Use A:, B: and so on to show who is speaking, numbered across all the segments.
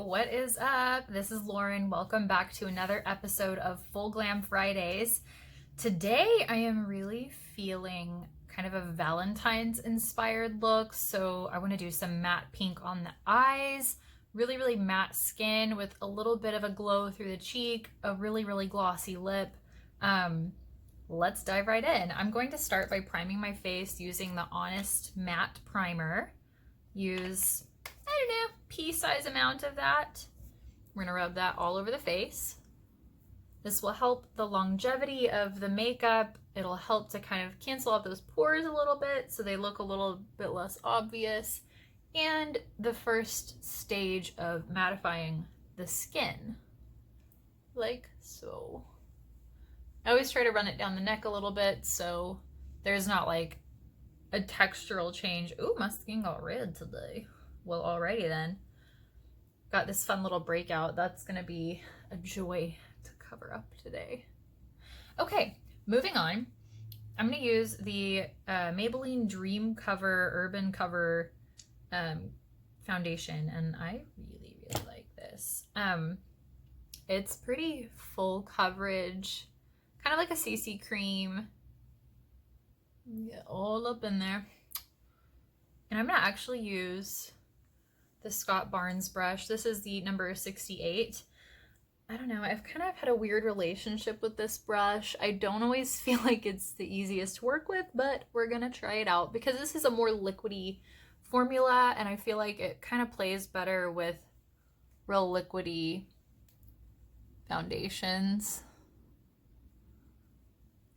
A: what is up? This is Lauren. Welcome back to another episode of Full Glam Fridays. Today I am really feeling kind of a Valentine's inspired look, so I want to do some matte pink on the eyes, really matte skin with a little bit of a glow through the cheek, a really glossy lip. Let's dive right in. I'm going to start by priming my face using the Honest Matte Primer. Use, I don't know, pea-size amount of that. We're gonna rub that all over the face. This will help the longevity of the makeup. It'll help to kind of cancel out those pores a little bit so they look a little bit less obvious. And the first stage of mattifying the skin, like so. I always try to run it down the neck a little bit so there's not like a textural change. Ooh, my skin got red today. Well, alrighty then. Got this fun little breakout. That's gonna be a joy to cover up today. Okay, moving on. I'm gonna use the Maybelline Dream Cover Urban Cover foundation, and I really like this. It's pretty full coverage, kind of like a CC cream. Get all up in there. And I'm gonna actually use the Scott Barnes brush. This is the number 68. I don't know, I've kind of had a weird relationship with this brush. I don't always feel like it's the easiest to work with, but we're gonna try it out because this is a more liquidy formula and I feel like it kind of plays better with real liquidy foundations.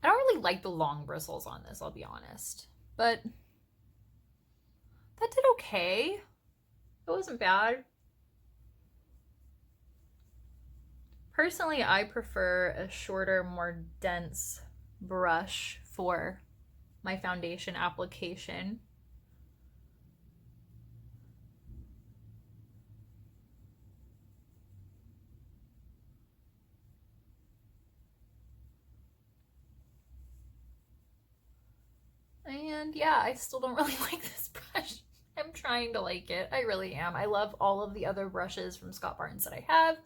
A: I don't really like the long bristles on this, I'll be honest, but that did okay. It wasn't bad. Personally, I prefer a shorter, more dense brush for my foundation application. And yeah, I still don't really like this brush. I'm trying to like it. I really am. I love all of the other brushes from Scott Barnes that I have.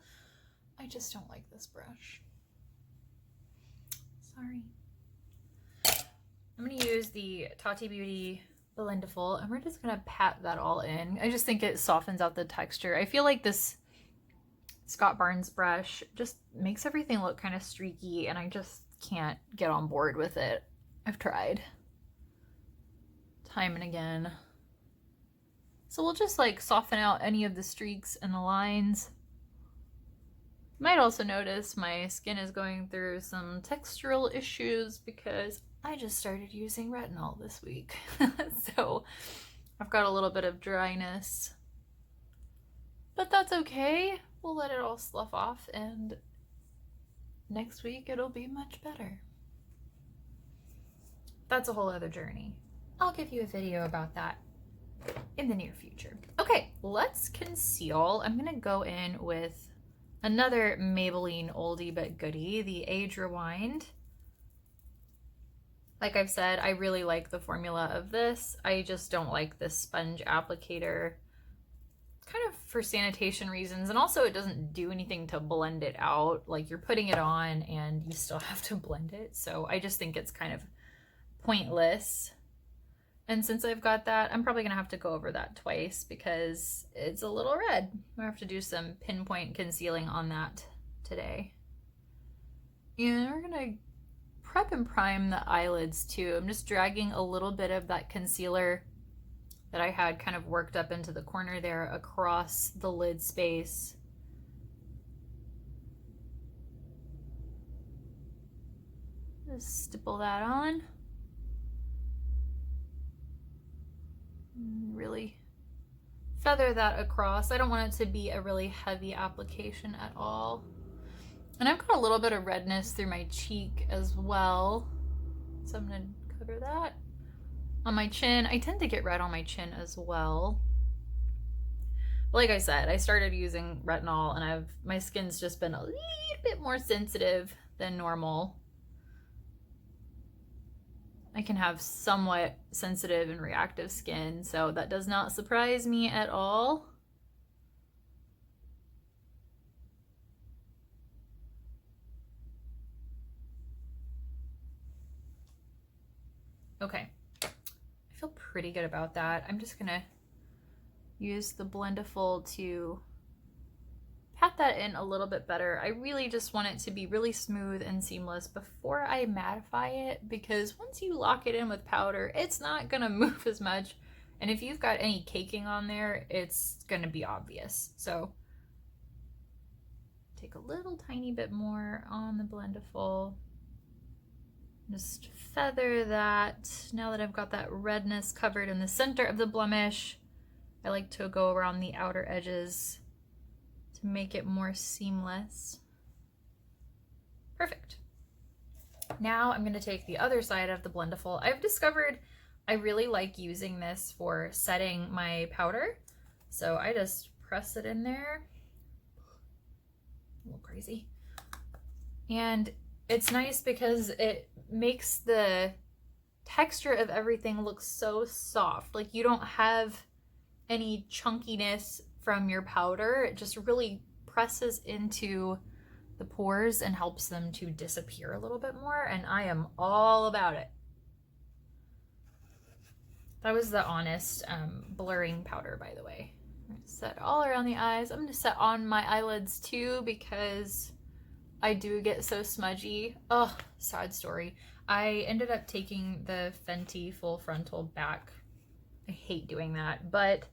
A: I just don't like this brush. Sorry. I'm going to use the Tati Beauty Blendiful, and we're just going to pat that all in. I just think it softens out the texture. I feel like this Scott Barnes brush just makes everything look kind of streaky, and I just can't get on board with it. I've tried time and again. So we'll just like soften out any of the streaks and the lines. You might also notice my skin is going through some textural issues because I just started using retinol this week. So I've got a little bit of dryness, but that's okay. We'll let it all slough off and next week it'll be much better. That's a whole other journey. I'll give you a video about that in the near future. Okay, let's conceal. I'm gonna go in with another Maybelline oldie but goodie, the Age Rewind. Like I've said, I really like the formula of this. I just don't like this sponge applicator, kind of for sanitation reasons, and also it doesn't do anything to blend it out. Like you're putting it on and you still have to blend it, so I just think it's kind of pointless. And since I've got that, I'm probably gonna have to go over that twice because it's a little red. I have to do some pinpoint concealing on that today. And we're gonna prep and prime the eyelids too. I'm just dragging a little bit of that concealer that I had kind of worked up into the corner there across the lid space. Just stipple that on. Really feather that across. I don't want it to be a really heavy application at all. And I've got a little bit of redness through my cheek as well, so I'm gonna cover that. On my chin, I tend to get red on my chin as well. But like I said, I started using retinol and my skin's just been a little bit more sensitive than normal. I can have somewhat sensitive and reactive skin, so that does not surprise me at all. Okay, I feel pretty good about that. I'm just gonna use the Blendiful to pat that in a little bit better. I really just want it to be really smooth and seamless before I mattify it, because once you lock it in with powder, it's not gonna move as much. And if you've got any caking on there, it's gonna be obvious. So take a little tiny bit more on the Blendiful. Just feather that. Now that I've got that redness covered in the center of the blemish, I like to go around the outer edges to make it more seamless. Perfect. Now I'm going to take the other side of the Blendiful. I've discovered I really like using this for setting my powder. So I just press it in there. A little crazy. And it's nice because it makes the texture of everything look so soft. Like you don't have any chunkiness from your powder. It just really presses into the pores and helps them to disappear a little bit more, and I am all about it. That was the Honest blurring powder, by the way. I'm gonna set all around the eyes. I'm gonna set on my eyelids too, because I do get so smudgy. Oh, sad story. I ended up taking the Fenty Full Frontal back. I hate doing that, but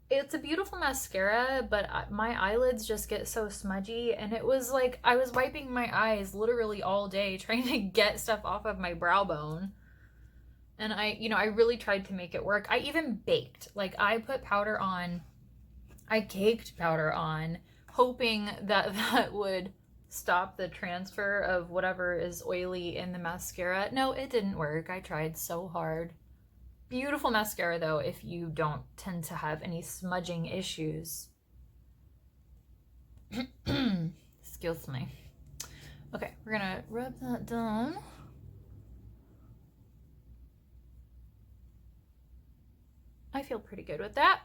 A: it's a beautiful mascara, but my eyelids just get so smudgy, and it was like I was wiping my eyes literally all day trying to get stuff off of my brow bone. And I really tried to make it work. I even baked. Like I put powder on, I caked powder on, hoping that that would stop the transfer of whatever is oily in the mascara. No, it didn't work. I tried so hard. Beautiful mascara though if you don't tend to have any smudging issues. Excuse me. Okay, we're gonna rub that down. I feel pretty good with that.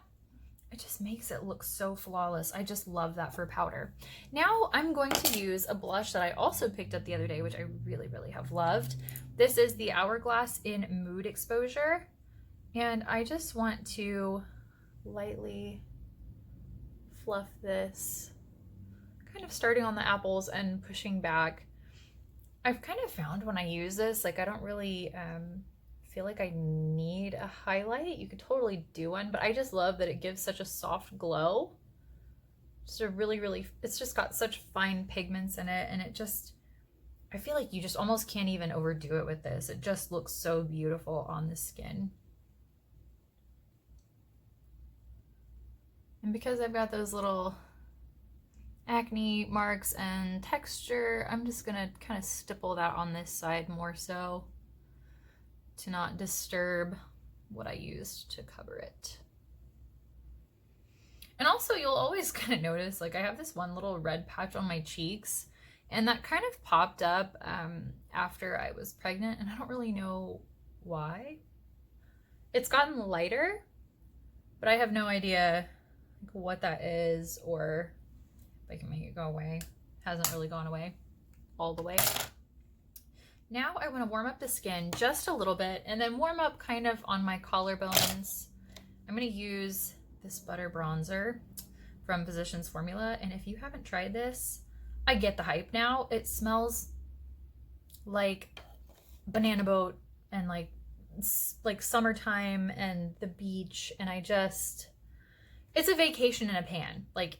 A: It just makes it look so flawless. I just love that for powder. Now I'm going to use a blush that I also picked up the other day, which I really, really have loved. This is the Hourglass in Mood Exposure. And I just want to lightly fluff this, kind of starting on the apples and pushing back. I've kind of found when I use this, like I don't really feel like I need a highlight. You could totally do one, but I just love that it gives such a soft glow. Just a really, it's just got such fine pigments in it, and it just, I feel like you just almost can't even overdo it with this. It just looks so beautiful on the skin. And because I've got those little acne marks and texture, I'm just gonna kind of stipple that on this side more so to not disturb what I used to cover it. And also you'll always kind of notice, like I have this one little red patch on my cheeks, and that kind of popped up after I was pregnant, and I don't really know why. It's gotten lighter, but I have no idea what that is or if I can make it go away. Hasn't really gone away all the way. Now I want to warm up the skin just a little bit and then warm up kind of on my collarbones. I'm going to use this butter bronzer from Physicians Formula, and if you haven't tried this, I get the hype now. It smells like Banana Boat and like summertime and the beach, and it's a vacation in a pan. Like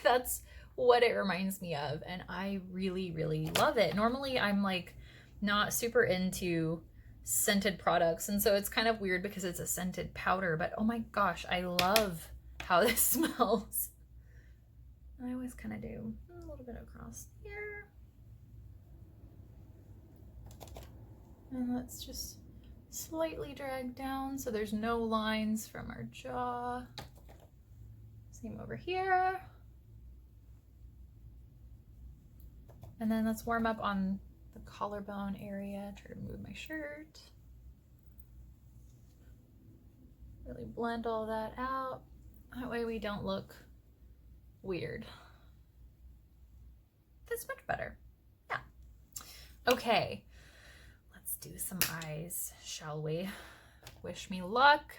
A: that's what it reminds me of, and I really, really love it. Normally I'm like not super into scented products, and so it's kind of weird because it's a scented powder, but oh my gosh, I love how this smells. I always kind of do a little bit across here, and let's just slightly drag down so there's no lines from our jaw. Same over here. And then let's warm up on the collarbone area. Try to move my shirt. Really blend all that out. That way we don't look weird. That's much better. Yeah. Okay. Let's do some eyes, shall we? Wish me luck.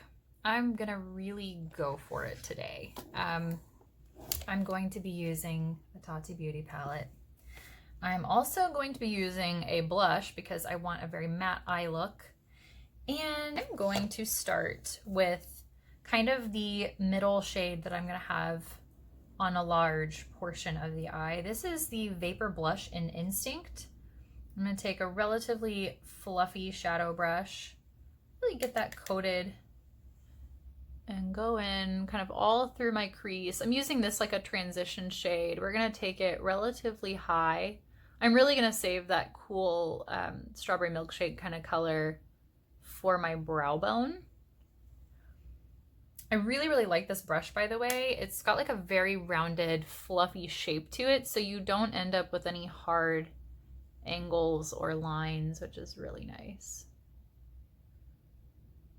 A: I'm gonna really go for it today. I'm going to be using the Tati Beauty palette. I'm also going to be using a blush because I want a very matte eye look. And I'm going to start with kind of the middle shade that I'm gonna have on a large portion of the eye. This is the Vapour blush in Instinct. I'm gonna take a relatively fluffy shadow brush, really get that coated, and go in kind of all through my crease. I'm using this like a transition shade. We're gonna take it relatively high. I'm really gonna save that cool strawberry milkshake kind of color for my brow bone. I really, really like this brush, by the way. It's got like a very rounded, fluffy shape to it, so you don't end up with any hard angles or lines, which is really nice.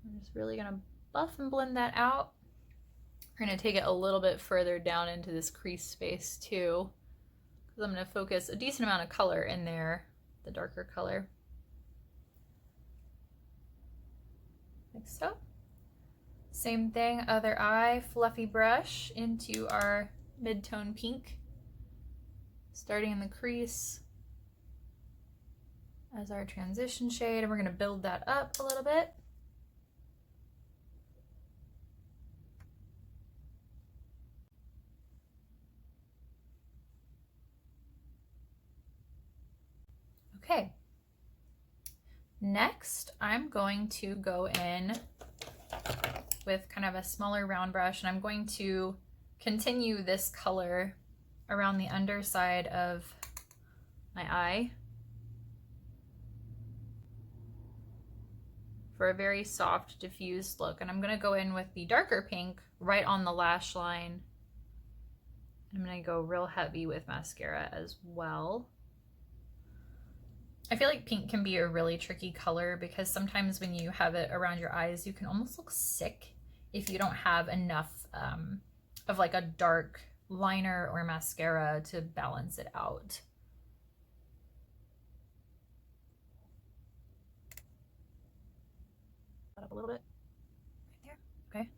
A: I'm just really gonna buff and blend that out. We're gonna take it a little bit further down into this crease space too, because I'm gonna focus a decent amount of color in there, the darker color. Like so. Same thing, other eye, fluffy brush into our mid-tone pink, starting in the crease as our transition shade, and we're going to build that up a little bit. Okay. Next, I'm going to go in with kind of a smaller round brush, and I'm going to continue this color around the underside of my eye for a very soft, diffused look. And I'm going to go in with the darker pink right on the lash line. I'm going to go real heavy with mascara as well. I feel like pink can be a really tricky color because sometimes when you have it around your eyes, you can almost look sick if you don't have enough of like a dark liner or mascara to balance it out. Up a little bit right there. Okay.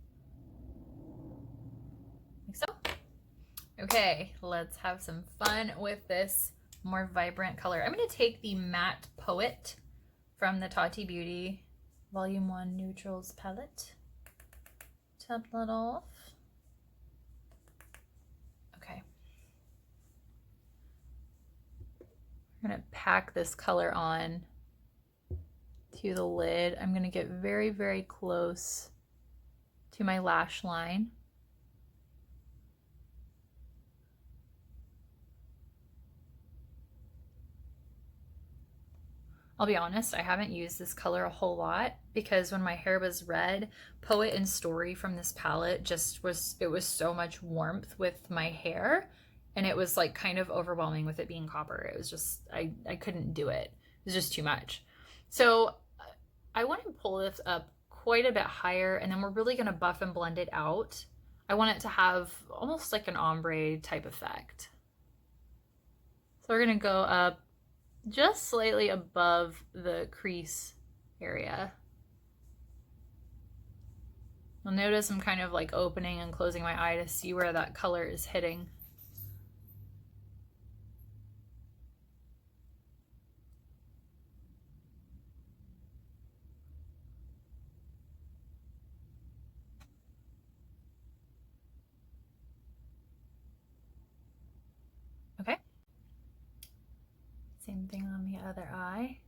A: Like so. Okay, let's have some fun with this more vibrant color. I'm going to take the Matte Poet from the Tati Beauty Volume 1 Neutrals palette. Tap that off. Okay. I'm going to pack this color on to the lid. I'm going to get very, very close to my lash line. I'll be honest, I haven't used this color a whole lot because when my hair was red, Poet and Story from this palette just was, it was so much warmth with my hair, and it was like kind of overwhelming with it being copper. It was just, I couldn't do it. It was just too much. So I want to pull this up quite a bit higher, and then we're really going to buff and blend it out. I want it to have almost like an ombre type effect. So we're going to go up just slightly above the crease area. You'll notice I'm kind of like opening and closing my eye to see where that color is hitting. Okay. Same thing on the other eye.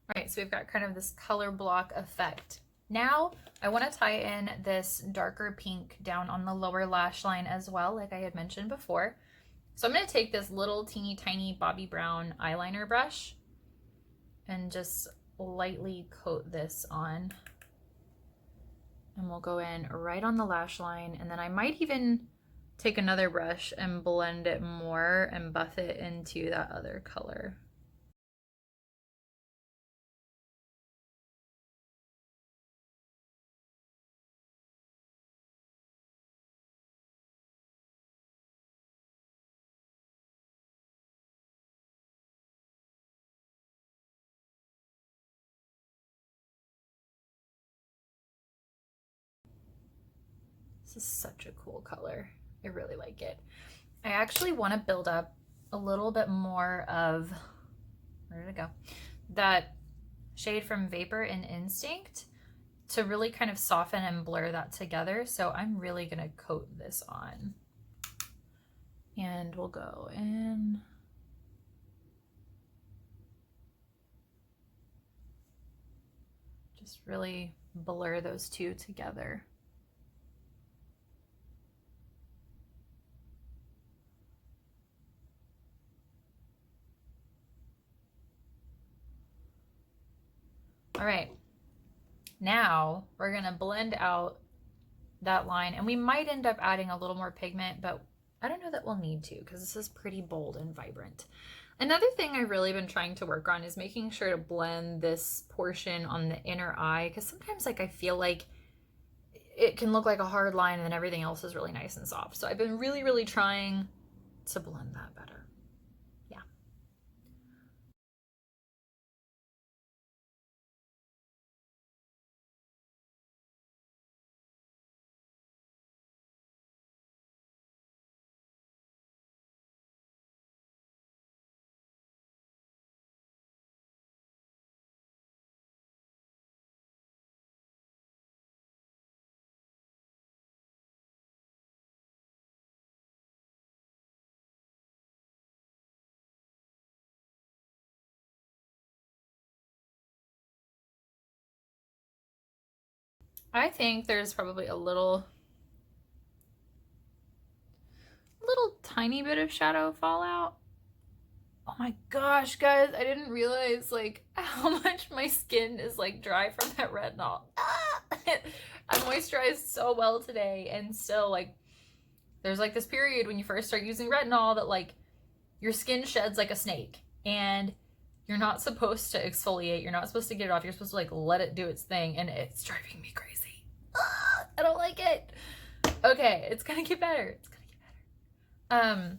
A: All right, so we've got kind of this color block effect. Now I want to tie in this darker pink down on the lower lash line as well, like I had mentioned before. So I'm going to take this little teeny tiny Bobbi Brown eyeliner brush and just lightly coat this on and we'll go in right on the lash line, and then I might even take another brush and blend it more and buff it into that other color. This is such a cool color. I really like it. I actually want to build up a little bit more of, where did it go? That shade from Vapour and Instinct to really kind of soften and blur that together. So I'm really going to coat this on. And we'll go in. Just really blur those two together. All right, now we're gonna blend out that line, and we might end up adding a little more pigment, but I don't know that we'll need to because this is pretty bold and vibrant. Another thing I've really been trying to work on is making sure to blend this portion on the inner eye, because sometimes like I feel like it can look like a hard line and then everything else is really nice and soft. So I've been really trying to blend that better. Yeah. I think there's probably a little tiny bit of shadow fallout. Oh my gosh, guys, I didn't realize like how much my skin is like dry from that retinol. I moisturized so well today, and still like there's like this period when you first start using retinol that like your skin sheds like a snake, and you're not supposed to exfoliate, you're not supposed to get it off, you're supposed to like let it do its thing, and it's driving me crazy. I don't like it. Okay, it's gonna get better. It's gonna get better.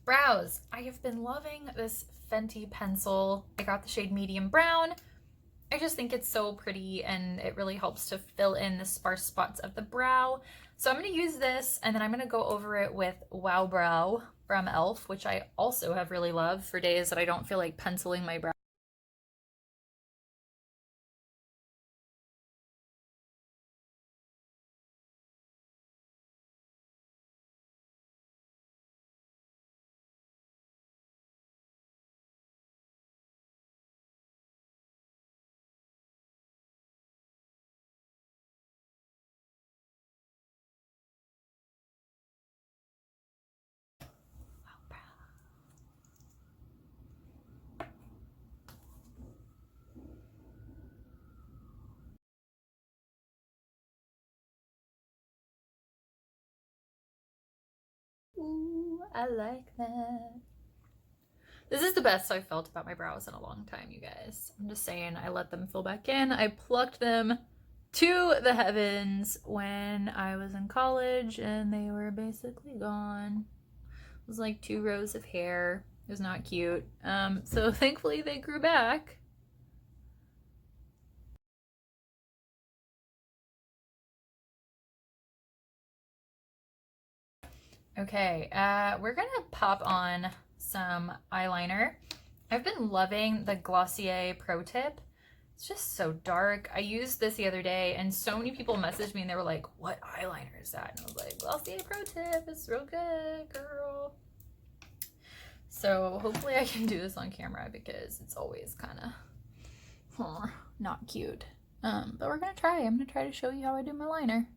A: Brows. I have been loving this Fenty pencil. I got the shade medium brown. I just think it's so pretty, and it really helps to fill in the sparse spots of the brow. So I'm going to use this, and then I'm going to go over it with Wow Brow from e.l.f, which I also have really loved for days that I don't feel like penciling my brow. Ooh, I like that. This is the best I've felt about my brows in a long time, you guys. I'm just saying, I let them fill back in. I plucked them to the heavens when I was in college, and they were basically gone. It was like 2 rows of hair. It was not cute. So thankfully they grew back. Okay, we're gonna pop on some eyeliner. I've been loving the Glossier Pro Tip. It's just so dark. I used this the other day, and so many people messaged me and they were like, what eyeliner is that? And I was like, Glossier Pro Tip, it's real good, girl. So hopefully I can do this on camera because it's always kind of not cute. But we're gonna try. I'm gonna try to show you how I do my liner.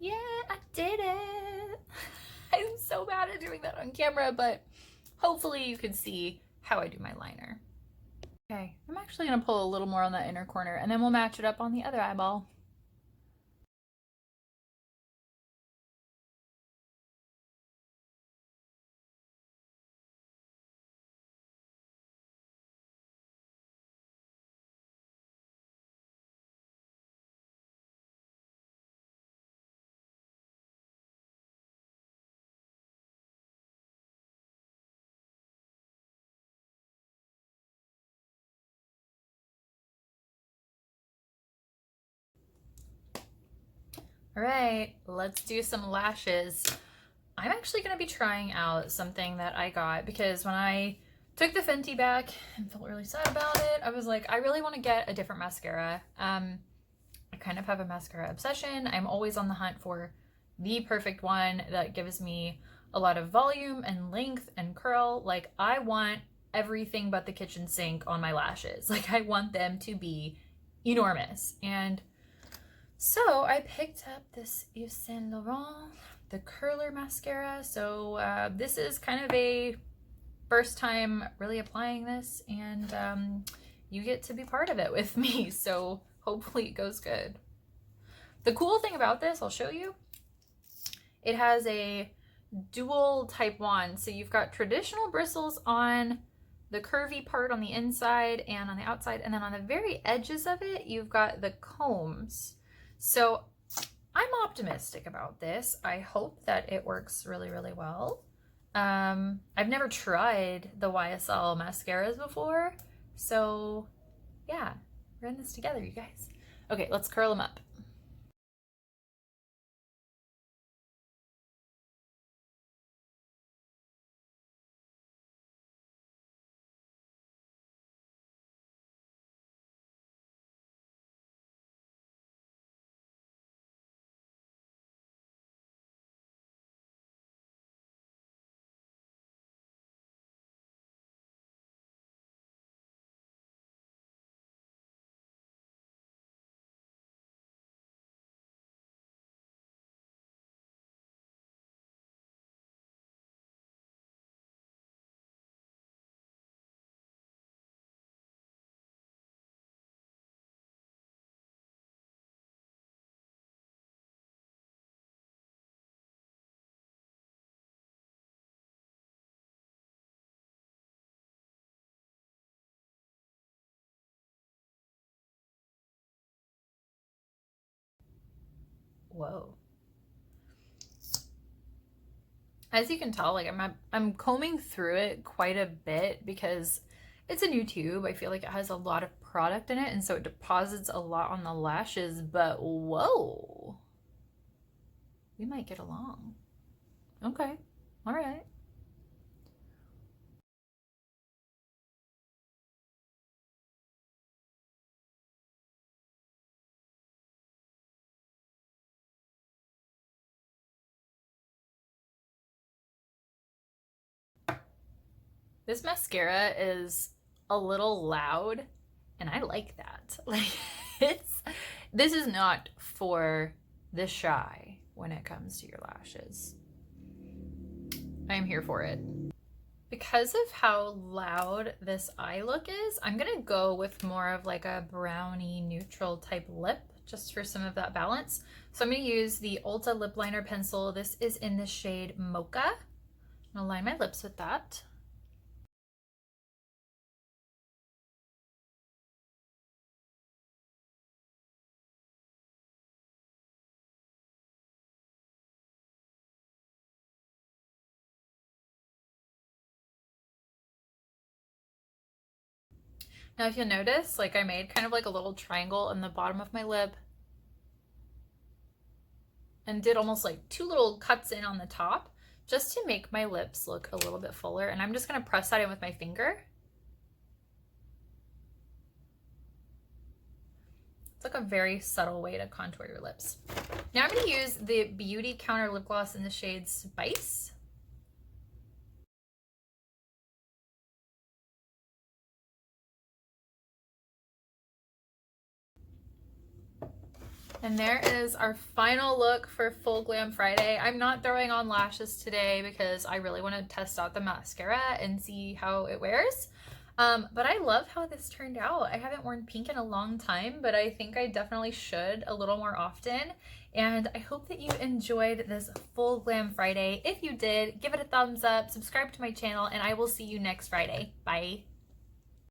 A: Yeah, I did it. I'm so bad at doing that on camera, but hopefully you can see how I do my liner. Okay, I'm actually gonna pull a little more on that inner corner and then we'll match it up on the other eyeball. All right, let's do some lashes. I'm actually going to be trying out something that I got because when I took the Fenty back and felt really sad about it, I was like, I really want to get a different mascara. I kind of have a mascara obsession. I'm always on the hunt for the perfect one that gives me a lot of volume and length and curl. Like, I want everything but the kitchen sink on my lashes. Like, I want them to be enormous. And so I picked up this Yves Saint Laurent, the Curler Mascara. So this is kind of a first time really applying this, and you get to be part of it with me. So hopefully it goes good. The cool thing about this, I'll show you, it has a dual type wand. So you've got traditional bristles on the curvy part on the inside and on the outside, and then on the very edges of it, you've got the combs. So I'm optimistic about this. I hope that it works really, really well. I've never tried the YSL mascaras before, so yeah, we're in this together, you guys. Okay, let's curl them up. Whoa. As you can tell, like I'm combing through it quite a bit because it's a new tube. I feel like it has a lot of product in it, and so it deposits a lot on the lashes, but whoa. We might get along. Okay. All right. This mascara is a little loud, and I like that. Like, it's this is not for the shy when it comes to your lashes. I am here for it. Because of how loud this eye look is, I'm gonna go with more of like a brownie neutral type lip just for some of that balance. So I'm gonna use the Ulta lip liner pencil. This is in the shade Mocha. I'm gonna line my lips with that. Now if you'll notice, like I made kind of like a little triangle in the bottom of my lip and did almost like two little cuts in on the top just to make my lips look a little bit fuller. And I'm just gonna press that in with my finger. It's like a very subtle way to contour your lips. Now I'm gonna use the Beautycounter Lip Gloss in the shade Spice. And there is our final look for Full Glam Friday. I'm not throwing on lashes today because I really want to test out the mascara and see how it wears. But I love how this turned out. I haven't worn pink in a long time, but I think I definitely should a little more often. And I hope that you enjoyed this Full Glam Friday. If you did, give it a thumbs up, subscribe to my channel, and I will see you next Friday. Bye.